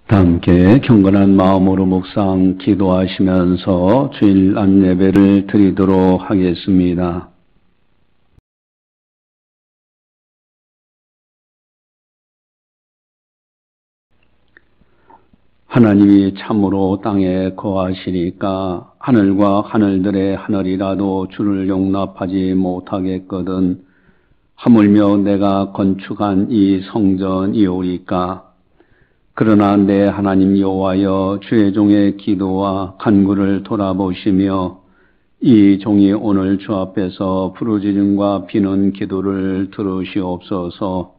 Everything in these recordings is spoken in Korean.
다 함께 경건한 마음으로 묵상 기도하시면서 주일 안예배를 드리도록 하겠습니다. 하나님이 참으로 땅에 거하시니까 하늘과 하늘들의 하늘이라도 주를 용납하지 못하겠거든 하물며 내가 건축한 이 성전이오리까. 그러나 내 하나님 여호와여, 주의 종의 기도와 간구를 돌아보시며 이 종이 오늘 주 앞에서 부르짖음과 비는 기도를 들으시옵소서.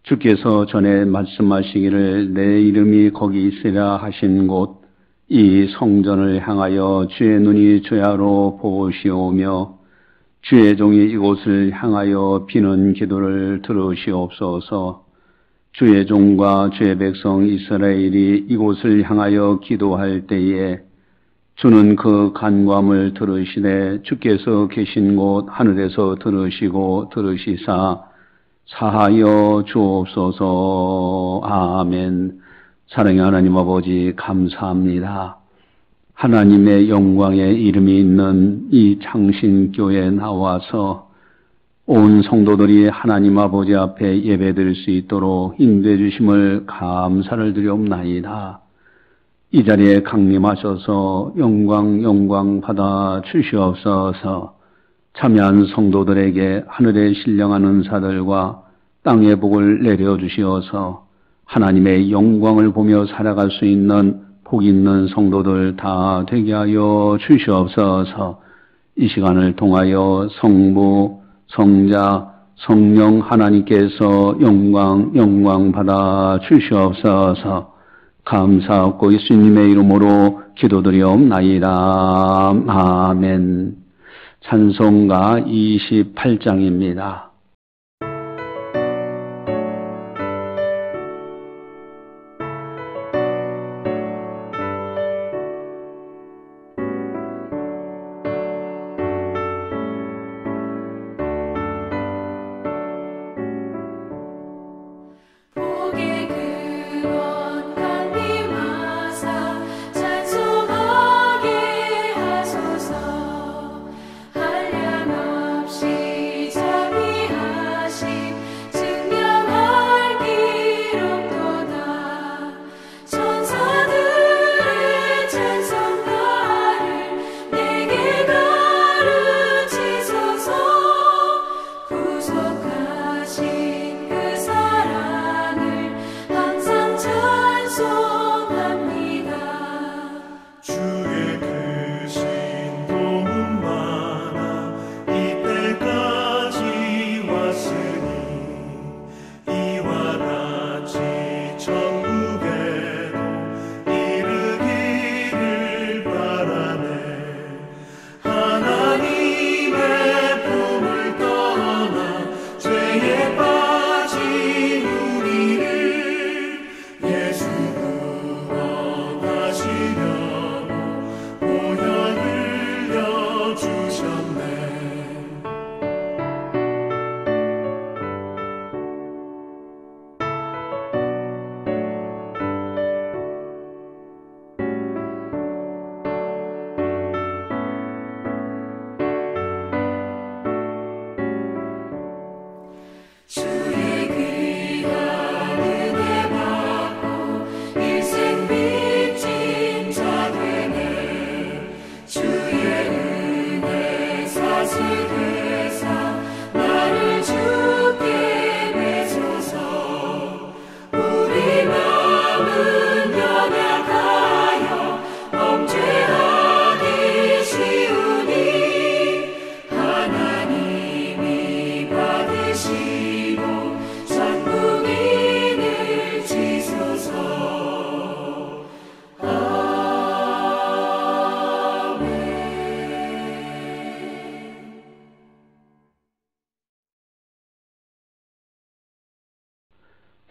주께서 전에 말씀하시기를 내 이름이 거기 있으라 하신 곳 이 성전을 향하여 주의 눈이 주야로 보시오며 주의 종이 이곳을 향하여 비는 기도를 들으시옵소서. 주의 종과 주의 백성 이스라엘이 이곳을 향하여 기도할 때에 주는 그 간구함을 들으시되 주께서 계신 곳 하늘에서 들으시고 들으시사 사하여 주옵소서. 아멘. 사랑의 하나님 아버지 감사합니다. 하나님의 영광의 이름이 있는 이 창신교회에 나와서 온 성도들이 하나님 아버지 앞에 예배드릴 수 있도록 인도해 주심을 감사를 드리옵나이다. 이 자리에 강림하셔서 영광 받아 주시옵소서. 참여한 성도들에게 하늘의 신령한 은사들과 땅의 복을 내려주시어서 하나님의 영광을 보며 살아갈 수 있는 복 있는 성도들 다 되게 하여 주시옵소서. 이 시간을 통하여 성부, 성자, 성령 하나님께서 영광 받아 주시옵소서. 감사하고 예수님의 이름으로 기도드리옵나이다. 아멘. 찬송가 28장입니다.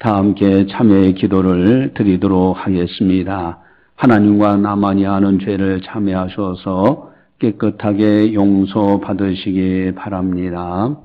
다 함께 참여의 기도를 드리도록 하겠습니다. 하나님과 나만이 아는 죄를 참여하셔서 깨끗하게 용서받으시기 바랍니다.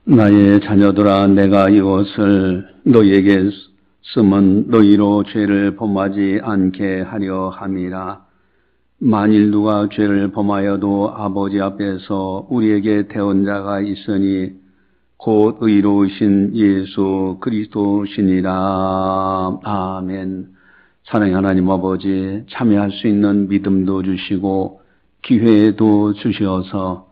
나의 자녀들아, 내가 이것을 너희에게 쓰면 너희로 죄를 범하지 않게 하려 함이라. 만일 누가 죄를 범하여도 아버지 앞에서 우리에게 대언자가 있으니 곧 의로우신 예수 그리스도시니라. 아멘. 사랑의 하나님 아버지, 참여할 수 있는 믿음도 주시고 기회도 주시어서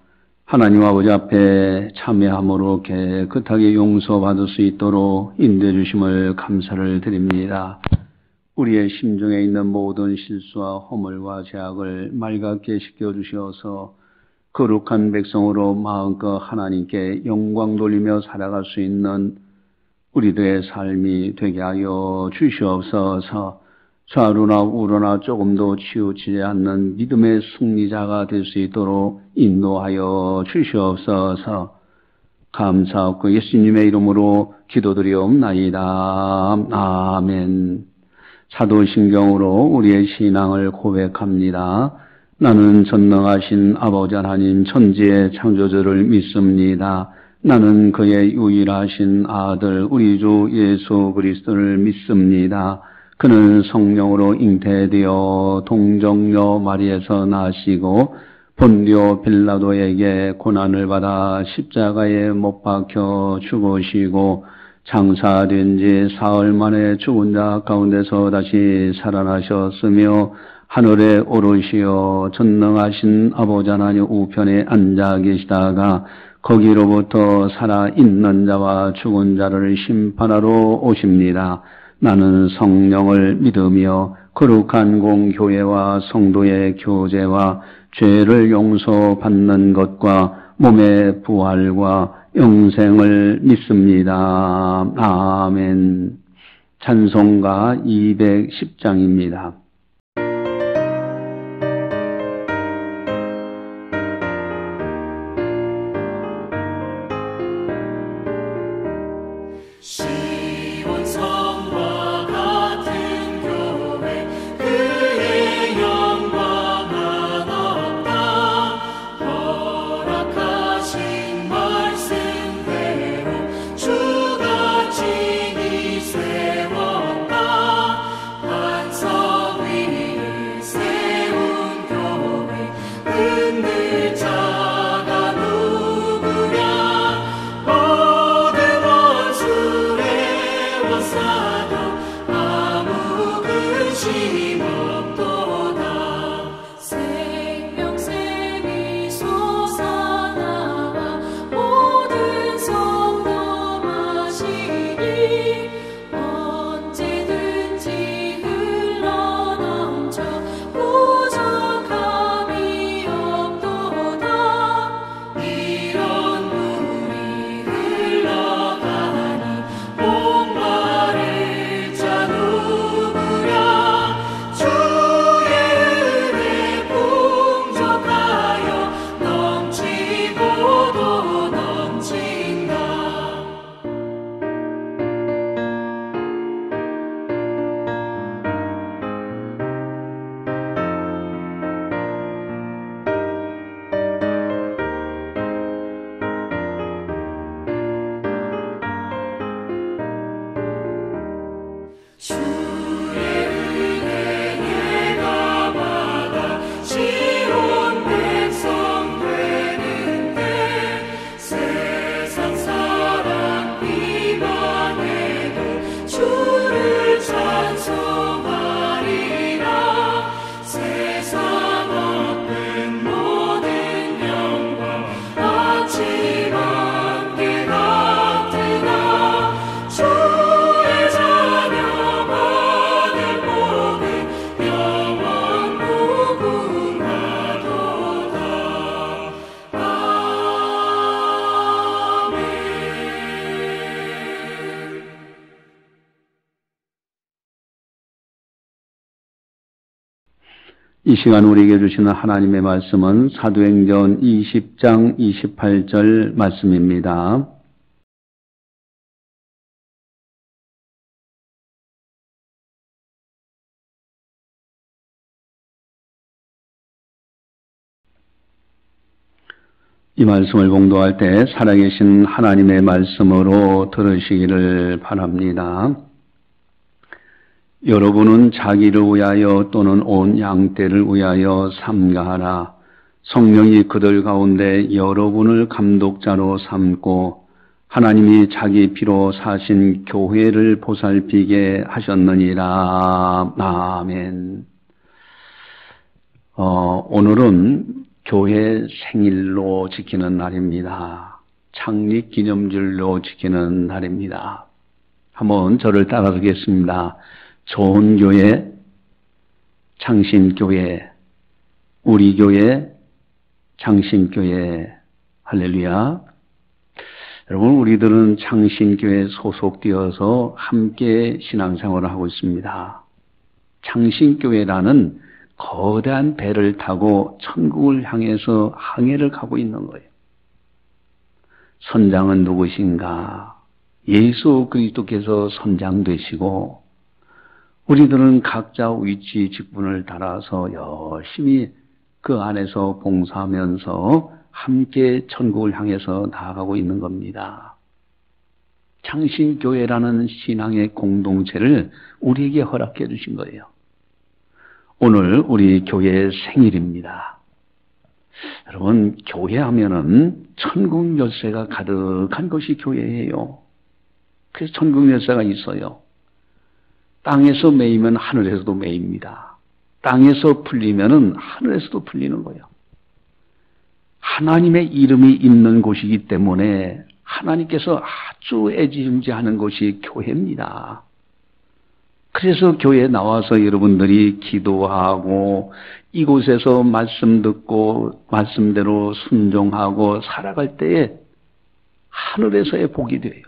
하나님 아버지 앞에 참여함으로 깨끗하게 용서받을 수 있도록 인도해 주심을 감사를 드립니다. 우리의 심중에 있는 모든 실수와 허물과 죄악을 맑게 씻겨주시어서 거룩한 백성으로 마음껏 하나님께 영광 돌리며 살아갈 수 있는 우리들의 삶이 되게 하여 주시옵소서. 좌우나 우로나 조금도 치우치지 않는 믿음의 승리자가 될 수 있도록 인도하여 주시옵소서. 감사하고 예수님의 이름으로 기도드리옵나이다. 아멘. 사도신경으로 우리의 신앙을 고백합니다. 나는 전능하신 아버지 하나님 천지의 창조주를 믿습니다. 나는 그의 유일하신 아들 우리 주 예수 그리스도를 믿습니다. 그는 성령으로 잉태되어 동정녀 마리에서 나시고 본디오 빌라도에게 고난을 받아 십자가에 못 박혀 죽으시고 장사된 지 사흘 만에 죽은 자 가운데서 다시 살아나셨으며 하늘에 오르시어 전능하신 아버지 하나님 우편에 앉아 계시다가 거기로부터 살아있는 자와 죽은 자를 심판하러 오십니다. 나는 성령을 믿으며 거룩한 공교회와 성도의 교제와 죄를 용서받는 것과 몸의 부활과 영생을 믿습니다. 아멘. 찬송가 210장입니다. 이 시간 우리에게 주시는 하나님의 말씀은 사도행전 20장 28절 말씀입니다. 이 말씀을 봉독할 때 살아계신 하나님의 말씀으로 들으시기를 바랍니다. 여러분은 자기를 위하여 또는 온 양떼를 위하여 삼가하라. 성령이 그들 가운데 여러분을 감독자로 삼고 하나님이 자기 피로 사신 교회를 보살피게 하셨느니라. 아멘. 오늘은 교회 생일로 지키는 날입니다. 창립 기념절로 지키는 날입니다. 한번 저를 따라하겠습니다. 좋은 교회, 창신교회, 우리 교회, 창신교회. 할렐루야. 여러분, 우리들은 창신교회에 소속되어서 함께 신앙생활을 하고 있습니다. 창신교회라는 거대한 배를 타고 천국을 향해서 항해를 가고 있는 거예요. 선장은 누구신가? 예수 그리스도께서 선장 되시고 우리들은 각자 위치 직분을 따라서 열심히 그 안에서 봉사하면서 함께 천국을 향해서 나아가고 있는 겁니다. 창신교회라는 신앙의 공동체를 우리에게 허락해 주신 거예요. 오늘 우리 교회의 생일입니다. 여러분, 교회하면은 천국 열쇠가 가득한 것이 교회예요. 그래서 천국 열쇠가 있어요. 땅에서 매이면 하늘에서도 매입니다. 땅에서 풀리면은 하늘에서도 풀리는 거예요. 하나님의 이름이 있는 곳이기 때문에 하나님께서 아주 애지중지하는 곳이 교회입니다. 그래서 교회에 나와서 여러분들이 기도하고 이곳에서 말씀 듣고 말씀대로 순종하고 살아갈 때에 하늘에서의 복이 돼요.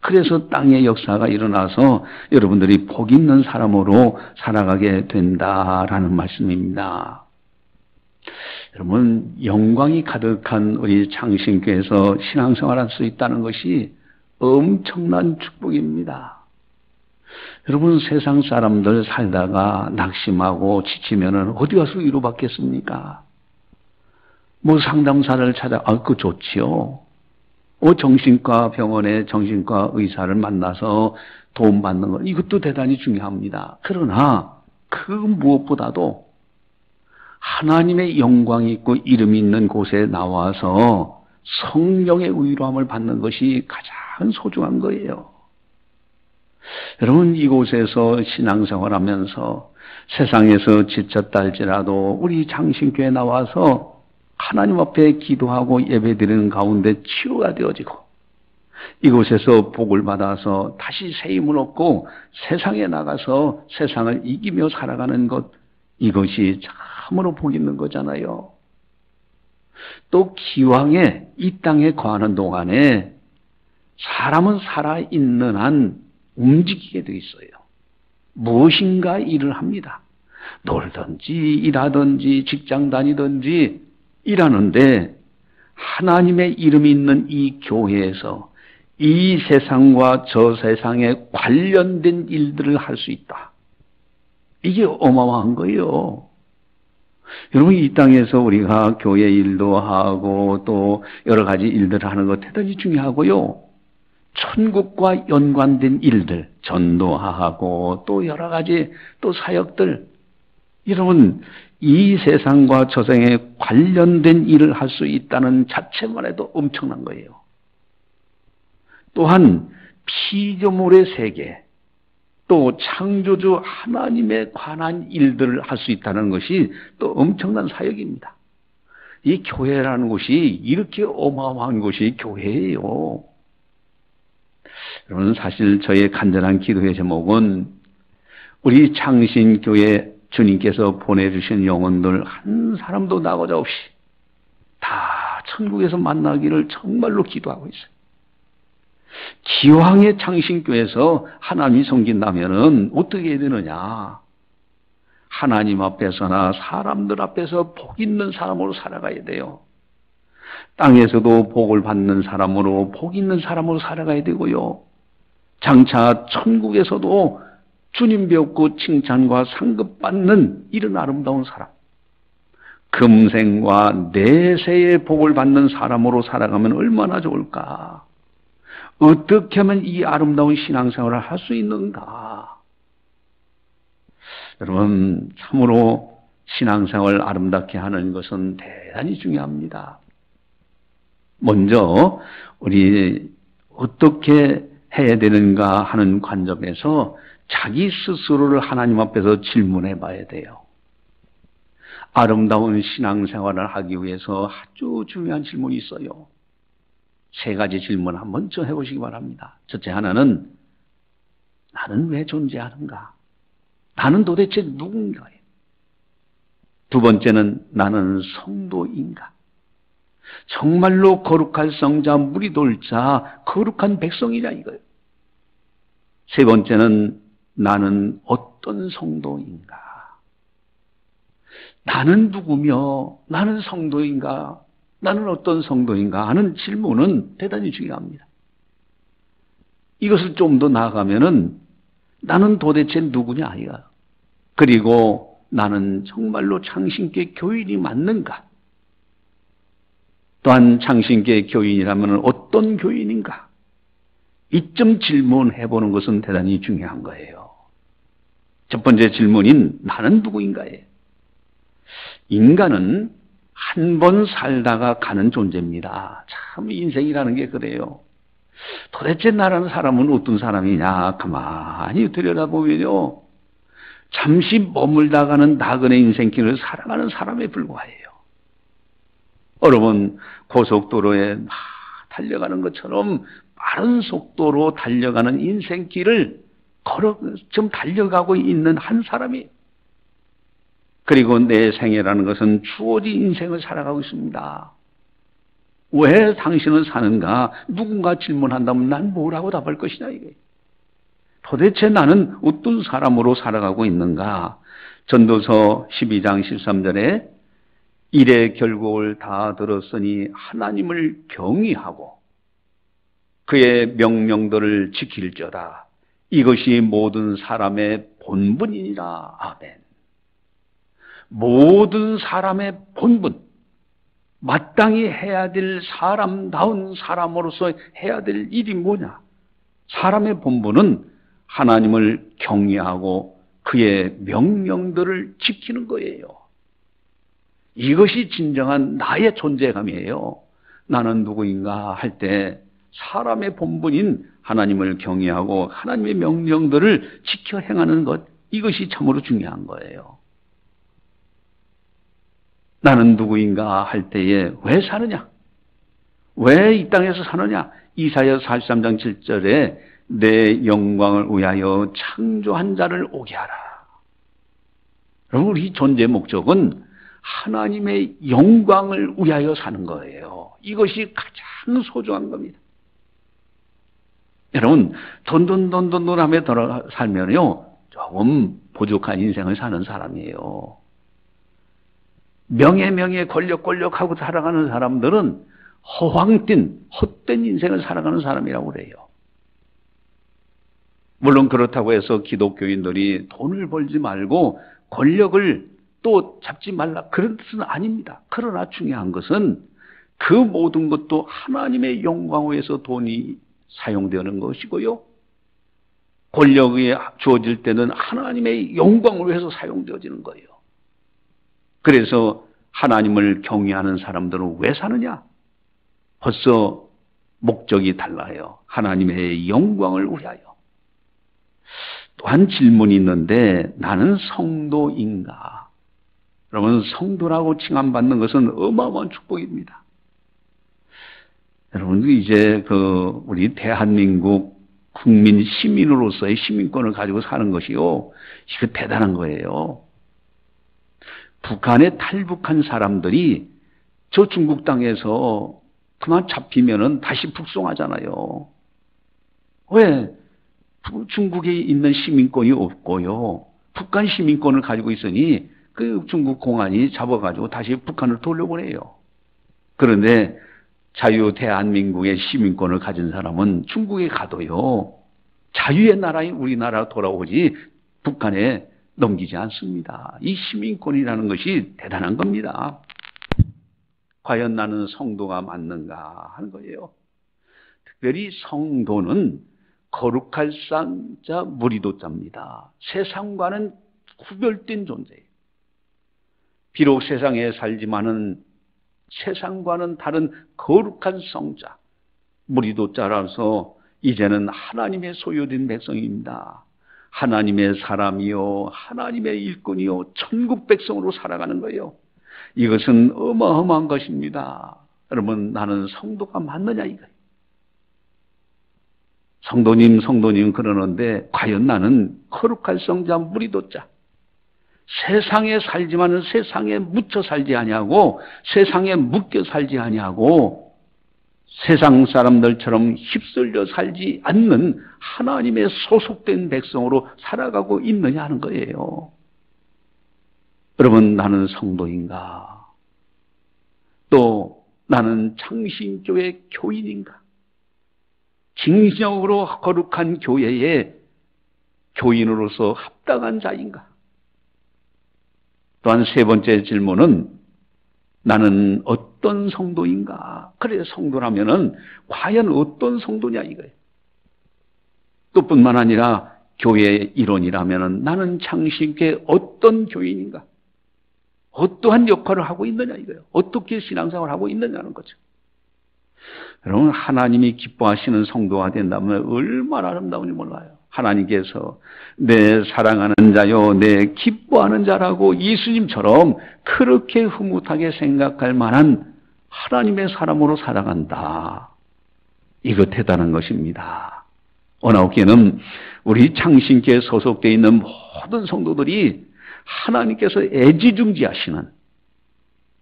그래서 땅의 역사가 일어나서 여러분들이 복 있는 사람으로 살아가게 된다라는 말씀입니다. 여러분, 영광이 가득한 우리 창신교회에서 신앙생활할 수 있다는 것이 엄청난 축복입니다. 여러분, 세상 사람들 살다가 낙심하고 지치면은 어디 가서 위로받겠습니까? 뭐 상담사를 그거 좋지요. 정신과 병원에 정신과 의사를 만나서 도움 받는 것, 이것도 대단히 중요합니다. 그러나 그 무엇보다도 하나님의 영광이 있고 이름이 있는 곳에 나와서 성령의 위로함을 받는 것이 가장 소중한 거예요. 여러분, 이곳에서 신앙생활하면서 세상에서 지쳤다 할지라도 우리 창신교회에 나와서 하나님 앞에 기도하고 예배드리는 가운데 치유가 되어지고 이곳에서 복을 받아서 다시 새 힘을 얻고 세상에 나가서 세상을 이기며 살아가는 것, 이것이 참으로 복 있는 거잖아요. 또 기왕에 이 땅에 거하는 동안에 사람은 살아있는 한 움직이게 돼 있어요. 무엇인가 일을 합니다. 놀든지 일하든지 직장 다니든지 일하는데 하나님의 이름이 있는 이 교회에서 이 세상과 저 세상에 관련된 일들을 할 수 있다. 이게 어마어마한 거예요. 여러분, 이 땅에서 우리가 교회 일도 하고 또 여러 가지 일들을 하는 것 대단히 중요하고요. 천국과 연관된 일들, 전도하고 또 여러 가지 또 사역들, 여러분, 이 세상과 저 세상에 관련된 일을 할 수 있다는 자체만 해도 엄청난 거예요. 또한 피조물의 세계, 또 창조주 하나님에 관한 일들을 할 수 있다는 것이 또 엄청난 사역입니다. 이 교회라는 곳이 이렇게 어마어마한 곳이 교회예요. 여러분, 사실 저의 간절한 기도의 제목은 우리 창신교회 주님께서 보내주신 영혼들 한 사람도 나고자 없이 다 천국에서 만나기를 정말로 기도하고 있어요. 기왕의 창신교회에서 하나님이 섬긴다면은 어떻게 해야 되느냐? 하나님 앞에서나 사람들 앞에서 복 있는 사람으로 살아가야 돼요. 땅에서도 복을 받는 사람으로, 복 있는 사람으로 살아가야 되고요. 장차 천국에서도 주님 배웠고 칭찬과 상급받는 이런 아름다운 사람. 금생과 내세의 복을 받는 사람으로 살아가면 얼마나 좋을까? 어떻게 하면 이 아름다운 신앙생활을 할 수 있는가? 여러분, 참으로 신앙생활을 아름답게 하는 것은 대단히 중요합니다. 먼저 우리 어떻게 해야 되는가 하는 관점에서 자기 스스로를 하나님 앞에서 질문해 봐야 돼요. 아름다운 신앙생활을 하기 위해서 아주 중요한 질문이 있어요. 세 가지 질문 한번 좀 해보시기 바랍니다. 첫째 하나는, 나는 왜 존재하는가? 나는 도대체 누군가요? 두 번째는, 나는 성도인가? 정말로 거룩할 성자, 무리 돌자, 거룩한 백성이냐 이거예요. 세 번째는, 나는 어떤 성도인가? 나는 누구며, 나는 성도인가? 나는 어떤 성도인가 하는 질문은 대단히 중요합니다. 이것을 좀 더 나아가면은, 나는 도대체 누구냐 이거야. 그리고 나는 정말로 창신교 교인이 맞는가? 또한 창신교 교인이라면 어떤 교인인가? 이점 질문해 보는 것은 대단히 중요한 거예요. 첫 번째 질문인 나는 누구인가에, 인간은 한 번 살다가 가는 존재입니다. 참 인생이라는 게 그래요. 도대체 나라는 사람은 어떤 사람이냐 가만히 들여다보면요, 잠시 머물다가는 나그네 인생길을 살아가는 사람에 불과해요. 여러분, 고속도로에 막 달려가는 것처럼 빠른 속도로 달려가는 인생길을 좀 달려가고 있는 한 사람이, 그리고 내 생애라는 것은 주어진 인생을 살아가고 있습니다. 왜 당신은 사는가? 누군가 질문한다면 난 뭐라고 답할 것이냐 이게. 도대체 나는 어떤 사람으로 살아가고 있는가? 전도서 12장 13절에 일의 결국을 다 들었으니 하나님을 경외하고 그의 명령들을 지킬지어다. 이것이 모든 사람의 본분이니라. 아멘. 모든 사람의 본분, 마땅히 해야 될 사람다운 사람으로서 해야 될 일이 뭐냐? 사람의 본분은 하나님을 경외하고 그의 명령들을 지키는 거예요. 이것이 진정한 나의 존재감이에요. 나는 누구인가 할 때 사람의 본분인 하나님을 경외하고 하나님의 명령들을 지켜 행하는 것, 이것이 참으로 중요한 거예요. 나는 누구인가 할 때에 왜 사느냐? 왜 이 땅에서 사느냐? 이사야 43장 7절에 내 영광을 위하여 창조한 자를 오게 하라. 여러분, 우리 존재 목적은 하나님의 영광을 위하여 사는 거예요. 이것이 가장 소중한 겁니다. 여러분, 돈 하며 살면요, 조금 부족한 인생을 사는 사람이에요. 명예 권력하고 살아가는 사람들은 허황된 헛된 인생을 살아가는 사람이라고 그래요. 물론 그렇다고 해서 기독교인들이 돈을 벌지 말고 권력을 또 잡지 말라, 그런 뜻은 아닙니다. 그러나 중요한 것은 그 모든 것도 하나님의 영광을 위해서 돈이 사용되는 것이고요, 권력이 주어질 때는 하나님의 영광을 위해서 사용되어지는 거예요. 그래서 하나님을 경외하는 사람들은 왜 사느냐? 벌써 목적이 달라요. 하나님의 영광을 위하여. 또한 질문이 있는데, 나는 성도인가? 여러분, 성도라고 칭함받는 것은 어마어마한 축복입니다. 여러분, 이제 우리 대한민국 국민 시민으로서의 시민권을 가지고 사는 것이요, 이거 대단한 거예요. 북한에 탈북한 사람들이 저 중국 땅에서 그만 잡히면은 다시 북송하잖아요. 왜? 중국에 있는 시민권이 없고요, 북한 시민권을 가지고 있으니 그 중국 공안이 잡아가지고 다시 북한을 돌려보내요. 그런데 자유 대한민국의 시민권을 가진 사람은 중국에 가도요, 자유의 나라인 우리나라 돌아오지 북한에 넘기지 않습니다. 이 시민권이라는 것이 대단한 겁니다. 과연 나는 성도가 맞는가 하는 거예요. 특별히 성도는 거룩할 상자 무리도자입니다. 세상과는 구별된 존재예요. 비록 세상에 살지만은 세상과는 다른 거룩한 성자 무리도자라서 이제는 하나님의 소유된 백성입니다. 하나님의 사람이요, 하나님의 일꾼이요, 천국 백성으로 살아가는 거예요. 이것은 어마어마한 것입니다. 여러분, 나는 성도가 맞느냐 이거예요. 성도님 그러는데 과연 나는 거룩할 성자 무리도자, 세상에 살지만은 세상에 묻혀 살지 아니하고 세상에 묶여 살지 아니하고 세상 사람들처럼 휩쓸려 살지 않는 하나님의 소속된 백성으로 살아가고 있느냐 하는 거예요. 여러분, 나는 성도인가? 또 나는 창신교회 교인인가? 진정으로 거룩한 교회의 교인으로서 합당한 자인가? 또한 세 번째 질문은 나는 어떤 성도인가? 그래, 성도라면은 과연 어떤 성도냐 이거예요. 또 뿐만 아니라 교회의 일원이라면은 나는 창신교회 어떤 교인인가? 어떠한 역할을 하고 있느냐 이거예요. 어떻게 신앙생활을 하고 있느냐는 거죠. 여러분, 하나님이 기뻐하시는 성도가 된다면 얼마나 아름다운지 몰라요. 하나님께서 내 사랑하는 자요, 내 기뻐하는 자라고 예수님처럼 그렇게 흐뭇하게 생각할 만한 하나님의 사람으로 살아간다. 이거 대단한 것입니다. 오나우께는 우리 창신교에 소속되어 있는 모든 성도들이 하나님께서 애지중지하시는,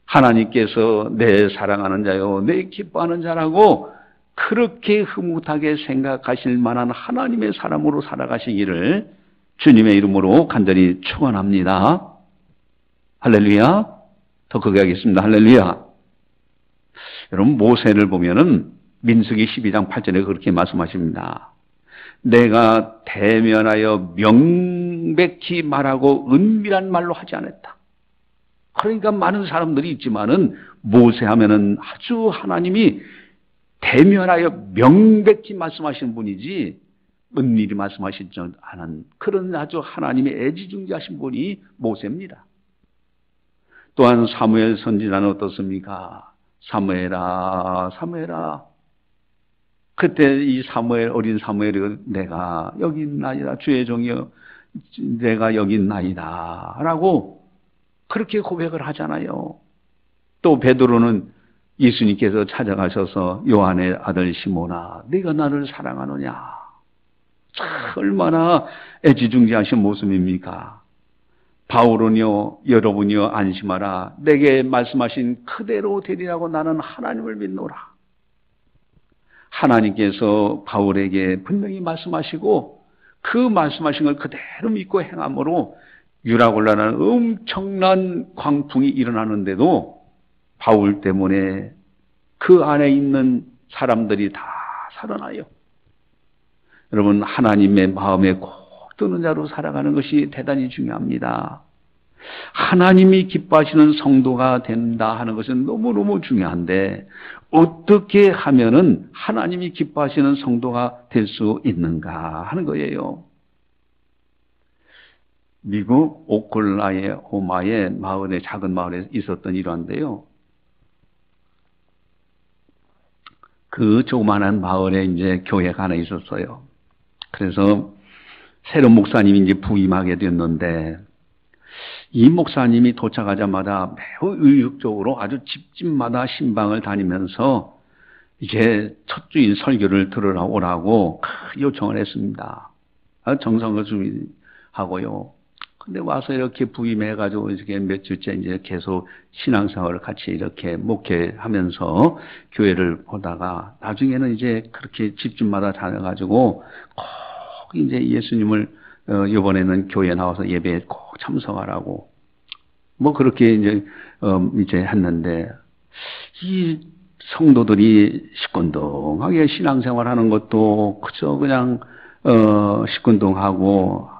하나님께서 내 사랑하는 자요, 내 기뻐하는 자라고 그렇게 흐뭇하게 생각하실 만한 하나님의 사람으로 살아가시기를 주님의 이름으로 간절히 축원합니다. 할렐루야. 더 크게 하겠습니다. 할렐루야. 여러분, 모세를 보면은 민수기 12장 8절에 그렇게 말씀하십니다. 내가 대면하여 명백히 말하고 은밀한 말로 하지 않았다. 그러니까 많은 사람들이 있지만은 모세하면은 아주 하나님이 대면하여 명백히 말씀하시는 분이지 은밀히 말씀하시지 않은 그런 아주 하나님의 애지중지하신 분이 모세입니다. 또한 사무엘 선지자는 어떻습니까? 사무엘아, 사무엘아. 그때 이 사무엘, 어린 사무엘이 내가 여기 있나이다. 주의 종이여, 내가 여기 있나이다. 라고 그렇게 고백을 하잖아요. 또 베드로는 예수님께서 찾아가셔서 요한의 아들 시몬아, 네가 나를 사랑하느냐? 얼마나 애지중지하신 모습입니까? 바울은요, 여러분이여 안심하라. 내게 말씀하신 그대로 되리라고 나는 하나님을 믿노라. 하나님께서 바울에게 분명히 말씀하시고 그 말씀하신 걸 그대로 믿고 행함으로 유라굴라라는 엄청난 광풍이 일어나는데도 바울 때문에 그 안에 있는 사람들이 다 살아나요. 여러분, 하나님의 마음에 꼭 드는 자로 살아가는 것이 대단히 중요합니다. 하나님이 기뻐하시는 성도가 된다 하는 것은 너무너무 중요한데 어떻게 하면은 하나님이 기뻐하시는 성도가 될 수 있는가 하는 거예요. 미국 오클라호마의 마을에, 작은 마을에 있었던 일화인데요. 그 조그마한 마을에 이제 교회가 하나 있었어요. 그래서 새로운 목사님이 이제 부임하게 됐는데 이 목사님이 도착하자마자 매우 의욕적으로 아주 집집마다 신방을 다니면서 이게 첫 주일 설교를 들으러 오라고 요청을 했습니다. 정성을 좀 하고요. 근데 와서 이렇게 부임해가지고 이렇게 몇 주째 이제 계속 신앙생활을 같이 이렇게 목회하면서 교회를 보다가 나중에는 이제 그렇게 집집마다 다녀가지고 꼭 이제 예수님을 이번에는 교회에 나와서 예배에 꼭 참석하라고 뭐 그렇게 이제 했는데 이 성도들이 시큰둥하게 신앙생활하는 것도 그저 그냥 시큰둥하고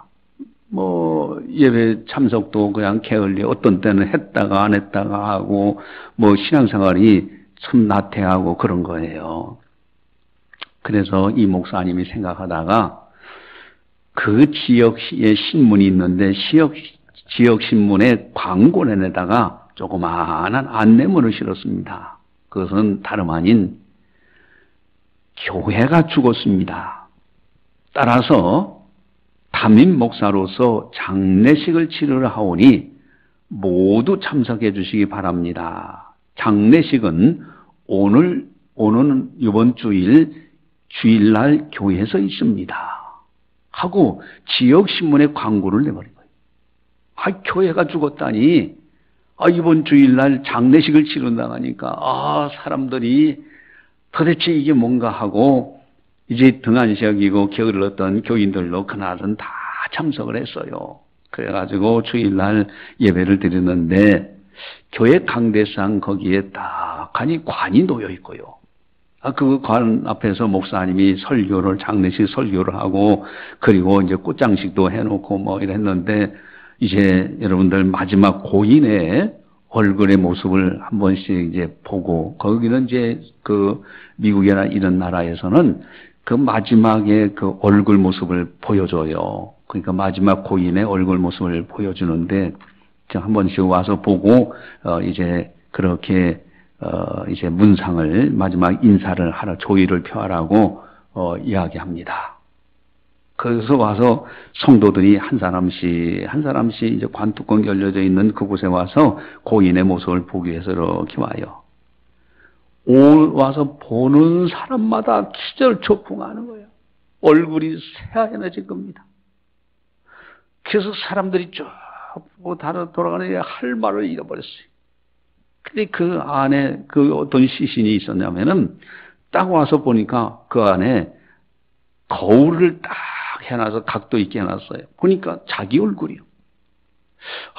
예배 참석도 그냥 게을리, 어떤 때는 했다가 안 했다가 하고, 신앙생활이 참 나태하고 그런 거예요. 그래서 이 목사님이 생각하다가 그 지역에 신문이 있는데, 지역 신문에 광고를 내다가 조그마한 안내문을 실었습니다. 그것은 다름 아닌 교회가 죽었습니다. 따라서 담임 목사로서 장례식을 치르려 하오니 모두 참석해 주시기 바랍니다. 장례식은 오는 이번 주일날 교회에서 있습니다. 하고 지역신문에 광고를 내버린 거예요. 교회가 죽었다니, 이번 주일날 장례식을 치른다고 하니까, 사람들이 도대체 이게 뭔가 하고, 이제 등한시하기고 게을렀던 교인들로 그날은 다 참석을 했어요. 그래가지고 주일날 예배를 드렸는데, 교회 강대상 거기에 딱 하니 관이 놓여 있고요. 그 관 앞에서 목사님이 장례식 설교를 하고, 그리고 이제 꽃장식도 해놓고 이랬는데, 이제 여러분들 마지막 고인의 얼굴의 모습을 한 번씩 이제 보고, 거기는 이제 그 미국이나 이런 나라에서는 그 마지막에 그 얼굴 모습을 보여줘요. 그러니까 마지막 고인의 얼굴 모습을 보여주는데, 한 번씩 와서 보고, 이제 그렇게 이제 문상을 마지막 인사를 하라, 조의를 표하라고 이야기합니다. 그래서 와서 성도들이 한 사람씩 이제 관뚜껑 열려져 있는 그곳에 와서 고인의 모습을 보기 위해서 이렇게 와요. 와서 보는 사람마다 기절초풍하는 거예요. 얼굴이 새하얘질 겁니다. 그래서 사람들이 쭉 돌아가는데 할 말을 잃어버렸어요. 근데 그 안에 어떤 시신이 있었냐면은 딱 와서 보니까 그 안에 거울을 딱 해놔서 각도 있게 해놨어요. 보니까 자기 얼굴이요.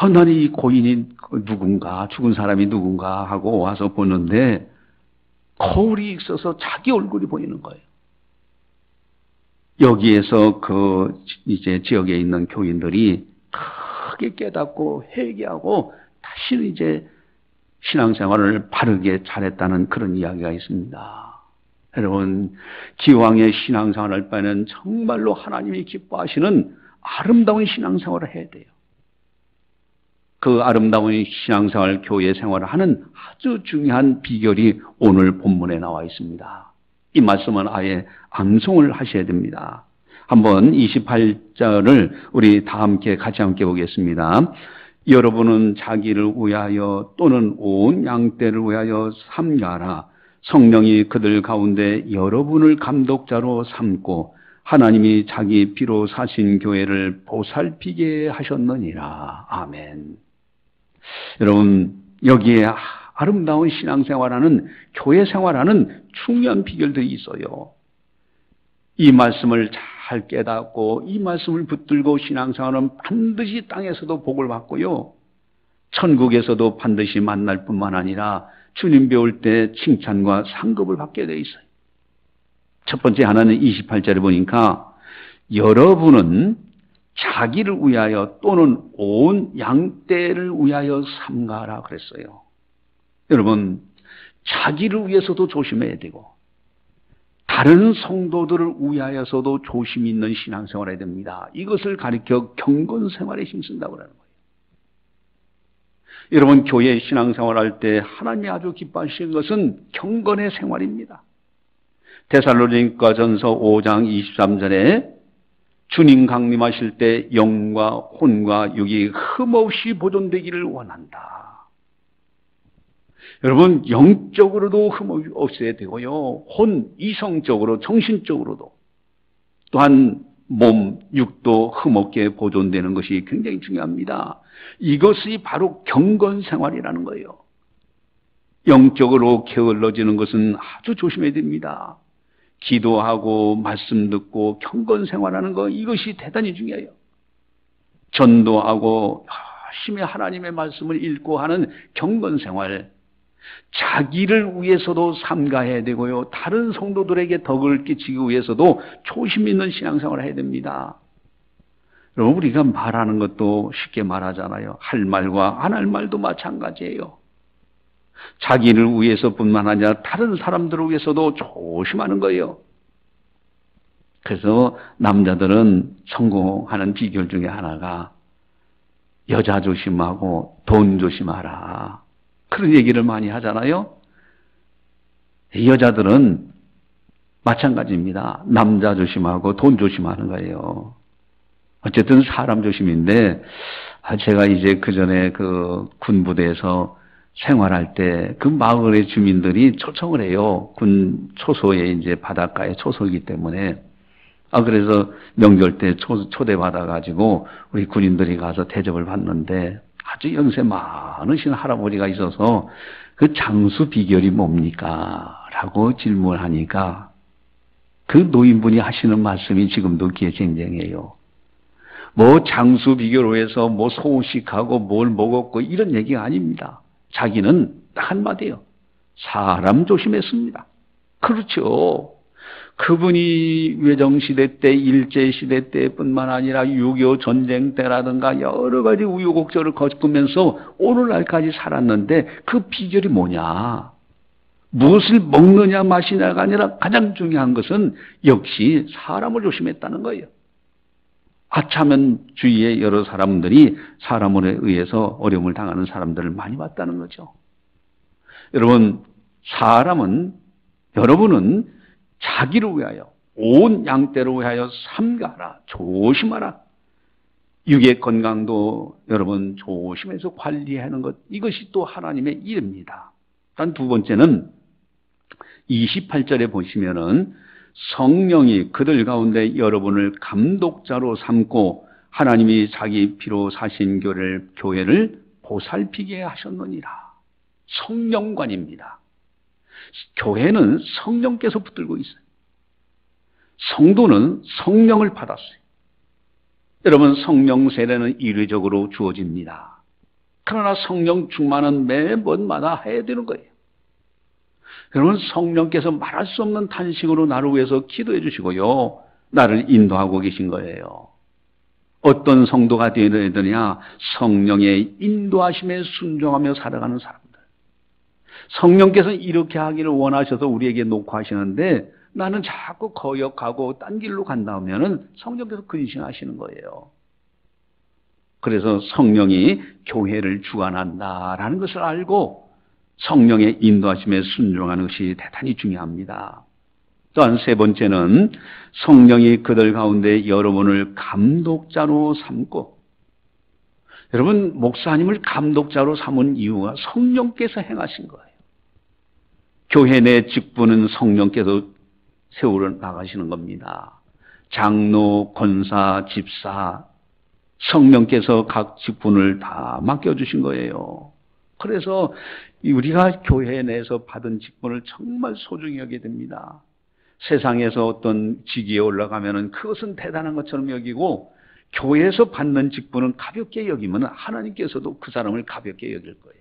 나는 이 고인이 누군가, 죽은 사람이 누군가 하고 와서 보는데 거울이 있어서 자기 얼굴이 보이는 거예요. 여기에서 이제 지역에 있는 교인들이 크게 깨닫고 회개하고 다시는 이제 신앙생활을 바르게 잘했다는 그런 이야기가 있습니다. 여러분, 기왕의 신앙생활을 할 바에는 정말로 하나님이 기뻐하시는 아름다운 신앙생활을 해야 돼요. 그 아름다운 신앙생활, 교회 생활을 하는 아주 중요한 비결이 오늘 본문에 나와 있습니다. 이 말씀은 아예 암송을 하셔야 됩니다. 한번 28절을 우리 같이 함께 보겠습니다. 여러분은 자기를 위하여 또는 온 양떼를 위하여 삼가라. 성령이 그들 가운데 여러분을 감독자로 삼고 하나님이 자기 피로 사신 교회를 보살피게 하셨느니라. 아멘. 여러분, 여기에 아름다운 신앙생활하는, 교회 생활하는 중요한 비결들이 있어요. 이 말씀을 잘 깨닫고 이 말씀을 붙들고 신앙생활은 반드시 땅에서도 복을 받고요, 천국에서도 반드시 만날 뿐만 아니라 주님 배울 때 칭찬과 상급을 받게 돼 있어요. 첫 번째 하나는 28절에 보니까 여러분은 자기를 위하여 또는 온 양떼를 위하여 삼가라 그랬어요. 여러분, 자기를 위해서도 조심해야 되고 다른 성도들을 위하여서도 조심히 있는 신앙생활을 해야 됩니다. 이것을 가리켜 경건생활에 힘쓴다고 하는 거예요. 여러분, 교회 신앙생활할 때 하나님이 아주 기뻐하시는 것은 경건의 생활입니다. 데살로니가전서 5장 23절에 주님 강림하실 때 영과 혼과 육이 흠없이 보존되기를 원한다. 여러분, 영적으로도 흠 없어야 되고요, 이성적으로, 정신적으로도, 또한 몸, 육도 흠없게 보존되는 것이 굉장히 중요합니다. 이것이 바로 경건생활이라는 거예요. 영적으로 게을러지는 것은 아주 조심해야 됩니다. 기도하고 말씀 듣고 경건생활하는 거, 이것이 대단히 중요해요. 전도하고 열심히 하나님의 말씀을 읽고 하는 경건생활, 자기를 위해서도 삼가해야 되고요, 다른 성도들에게 덕을 끼치기 위해서도 조심 있는 신앙생활을 해야 됩니다. 그럼 우리가 말하는 것도 쉽게 말하잖아요. 할 말과 안 할 말도 마찬가지예요. 자기를 위해서뿐만 아니라 다른 사람들을 위해서도 조심하는 거예요. 그래서 남자들은 성공하는 비결 중에 하나가 여자 조심하고 돈 조심하라. 그런 얘기를 많이 하잖아요. 여자들은 마찬가지입니다. 남자 조심하고 돈 조심하는 거예요. 어쨌든 사람 조심인데, 제가 이제 그 전에 그 군부대에서 생활할 때 그 마을의 주민들이 초청을 해요. 군 초소에 이제 바닷가에 초소이기 때문에. 그래서 명절 때 초대받아가지고 우리 군인들이 가서 대접을 받는데 아주 연세 많으신 할아버지가 있어서 그 장수 비결이 뭡니까? 라고 질문하니까 그 노인분이 하시는 말씀이 지금도 기억쟁쟁해요. 뭐 장수 비결로 해서 뭐 소식하고 뭘 먹었고 이런 얘기가 아닙니다. 자기는 딱 한마디예요. 사람 조심했습니다. 그렇죠. 그분이 외정시대 때, 일제시대 때뿐만 아니라 6.25 전쟁 때라든가 여러 가지 우여곡절을 겪으면서 오늘날까지 살았는데 그 비결이 뭐냐? 무엇을 먹느냐 마시냐가 아니라 가장 중요한 것은 역시 사람을 조심했다는 거예요. 하찮은 주위에 여러 사람들이 사람에 의해서 어려움을 당하는 사람들을 많이 봤다는 거죠. 여러분, 여러분은 자기를 위하여 온 양떼를 위하여 삼가라. 조심하라. 육의 건강도 여러분 조심해서 관리하는 것, 이것이 또 하나님의 일입니다. 단 두 번째는 28절에 보시면은 성령이 그들 가운데 여러분을 감독자로 삼고 하나님이 자기 피로 사신 교회를 보살피게 하셨느니라. 성령관입니다. 교회는 성령께서 붙들고 있어요. 성도는 성령을 받았어요. 여러분, 성령 세례는 이례적으로 주어집니다. 그러나 성령 충만은 매번마다 해야 되는 거예요. 여러분, 성령께서 말할 수 없는 탄식으로 나를 위해서 기도해 주시고요, 나를 인도하고 계신 거예요. 어떤 성도가 되어야 되느냐? 성령의 인도하심에 순종하며 살아가는 사람들. 성령께서 이렇게 하기를 원하셔서 우리에게 녹화하시는데 나는 자꾸 거역하고 딴 길로 간다면은 성령께서 근신하시는 거예요. 그래서 성령이 교회를 주관한다라는 것을 알고 성령의 인도하심에 순종하는 것이 대단히 중요합니다. 또한 세 번째는 성령이 그들 가운데 여러분을 감독자로 삼고, 여러분, 목사님을 감독자로 삼은 이유가 성령께서 행하신 거예요. 교회 내 직분은 성령께서 세우러 나가시는 겁니다. 장로, 권사, 집사, 성령께서 각 직분을 다 맡겨주신 거예요. 그래서 우리가 교회 내에서 받은 직분을 정말 소중히 여기게 됩니다. 세상에서 어떤 직위에 올라가면은 그것은 대단한 것처럼 여기고, 교회에서 받는 직분은 가볍게 여기면 하나님께서도 그 사람을 가볍게 여길 거예요.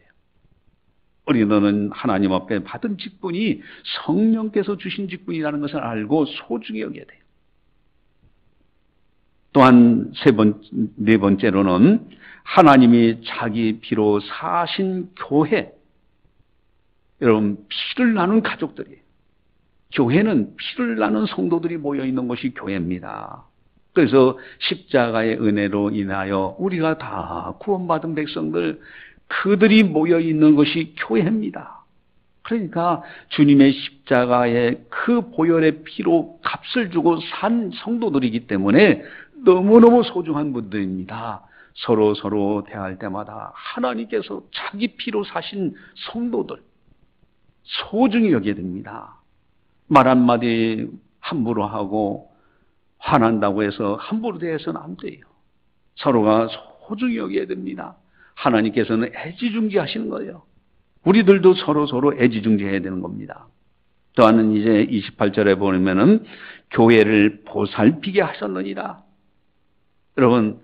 우리는 하나님 앞에 받은 직분이 성령께서 주신 직분이라는 것을 알고 소중히 여겨야 돼요. 또한 네 번째로는 하나님이 자기 피로 사신 교회. 여러분, 피를 나눈 가족들이에요. 교회는 피를 나눈 성도들이 모여있는 것이 교회입니다. 그래서 십자가의 은혜로 인하여 우리가 다 구원받은 백성들, 그들이 모여있는 것이 교회입니다. 그러니까 주님의 십자가의 그 보혈의 피로 값을 주고 산 성도들이기 때문에 너무너무 소중한 분들입니다. 서로 대할 때마다 하나님께서 자기 피로 사신 성도들 소중히 여겨야 됩니다. 말 한마디 함부로 하고 화난다고 해서 함부로 대해서는 안 돼요. 서로가 소중히 여겨야 됩니다. 하나님께서는 애지중지하시는 거예요. 우리들도 서로 애지중지해야 되는 겁니다. 또한 이제 28절에 보면은 교회를 보살피게 하셨느니라. 여러분,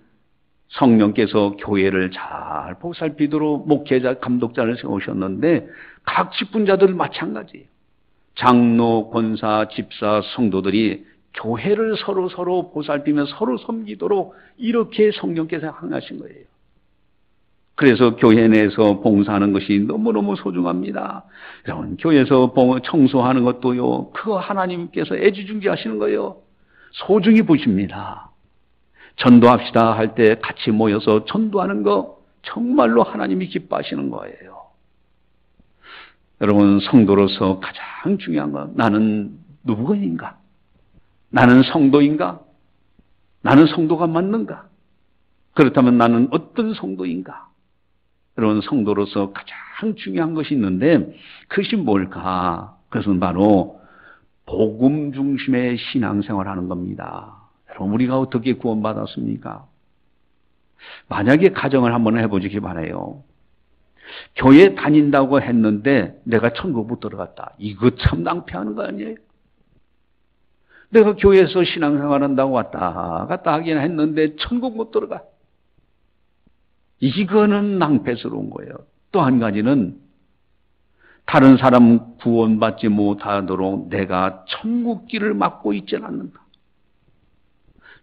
성령께서 교회를 잘 보살피도록 목회자, 감독자를 세우셨는데 각 직분자들 마찬가지예요. 장로, 권사, 집사, 성도들이 교회를 서로 보살피며 서로 섬기도록 이렇게 성령께서 항하신 거예요. 그래서 교회 내에서 봉사하는 것이 너무너무 소중합니다. 여러분, 교회에서 청소하는 것도요, 그거 하나님께서 애지중지하시는 거예요. 소중히 보십니다. 전도합시다 할 때 같이 모여서 전도하는 거 정말로 하나님이 기뻐하시는 거예요. 여러분, 성도로서 가장 중요한 건 나는 누구인가? 나는 성도인가? 나는 성도가 맞는가? 그렇다면 나는 어떤 성도인가? 여러분, 성도로서 가장 중요한 것이 있는데 그것이 뭘까? 그것은 바로 복음 중심의 신앙생활하는 겁니다. 여러분, 우리가 어떻게 구원받았습니까? 만약에 가정을 한번 해보시기 바라요. 교회 다닌다고 했는데 내가 천국 못 들어갔다. 이거 참 낭패하는 거 아니에요? 내가 교회에서 신앙생활한다고 왔다 갔다 하긴 했는데 천국 못 들어가. 이거는 낭패스러운 거예요. 또 한 가지는 다른 사람 구원받지 못하도록 내가 천국길을 막고 있지는 않는다.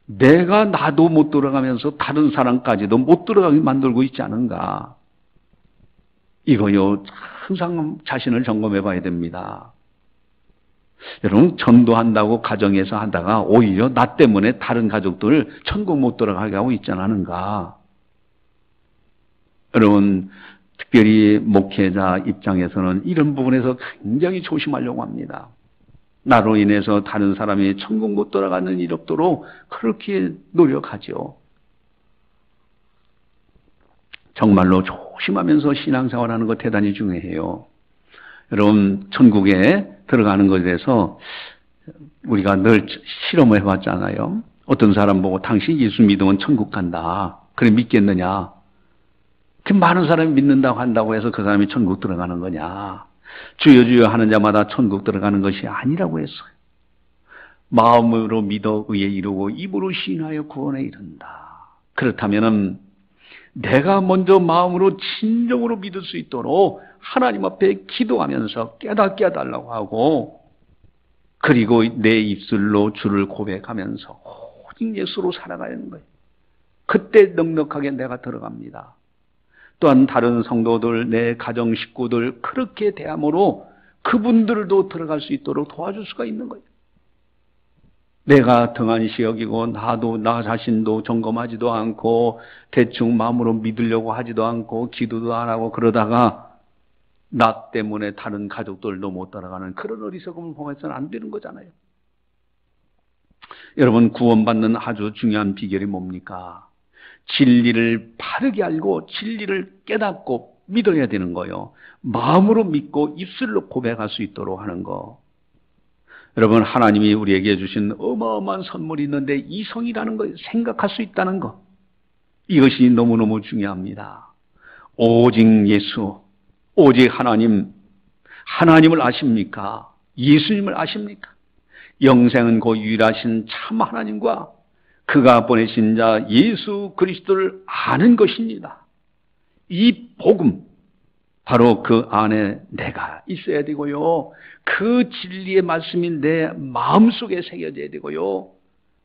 내가 나도 못 들어가면서 다른 사람까지도 못 들어가게 만들고 있지 않은가. 이거요, 항상 자신을 점검해 봐야 됩니다. 여러분, 전도한다고 가정에서 하다가 오히려 나 때문에 다른 가족들 천국 못 들어가게 하고 있지 않은가. 여러분, 특별히 목회자 입장에서는 이런 부분에서 굉장히 조심하려고 합니다. 나로 인해서 다른 사람이 천국 못 들어가는 일 없도록 그렇게 노력하죠. 정말로 조심하면서 신앙생활하는 것 대단히 중요해요. 여러분, 천국에 들어가는 것에 대해서 우리가 늘 실험을 해봤잖아요. 어떤 사람 보고 당신 예수 믿으면 천국 간다. 그래 믿겠느냐? 그 많은 사람이 믿는다고 한다고 해서 그 사람이 천국 들어가는 거냐? 주여 주여 하는 자마다 천국 들어가는 것이 아니라고 했어요. 마음으로 믿어 의에 이르고 입으로 시인하여 구원에 이른다. 그렇다면은 내가 먼저 마음으로 진정으로 믿을 수 있도록 하나님 앞에 기도하면서 깨닫게 해달라고 하고, 그리고 내 입술로 주를 고백하면서 오직 예수로 살아가야 하는 거예요. 그때 넉넉하게 내가 들어갑니다. 또한 다른 성도들, 내 가정 식구들 그렇게 대함으로 그분들도 들어갈 수 있도록 도와줄 수가 있는 거예요. 내가 등한시 여기고 나도 나 자신도 점검하지도 않고 대충 마음으로 믿으려고 하지도 않고 기도도 안 하고 그러다가 나 때문에 다른 가족들도 못 따라가는 그런 어리석음을 범해서는 안 되는 거잖아요. 여러분, 구원받는 아주 중요한 비결이 뭡니까? 진리를 바르게 알고 진리를 깨닫고 믿어야 되는 거예요. 마음으로 믿고 입술로 고백할 수 있도록 하는 거. 여러분, 하나님이 우리에게 주신 어마어마한 선물이 있는데 이성이라는 걸 생각할 수 있다는 거. 이것이 너무너무 중요합니다. 오직 예수, 오직 하나님을 아십니까? 예수님을 아십니까? 영생은 그 유일하신 참 하나님과 그가 보내신 자 예수 그리스도를 아는 것입니다. 이 복음, 바로 그 안에 내가 있어야 되고요. 그 진리의 말씀이 내 마음속에 새겨져야 되고요.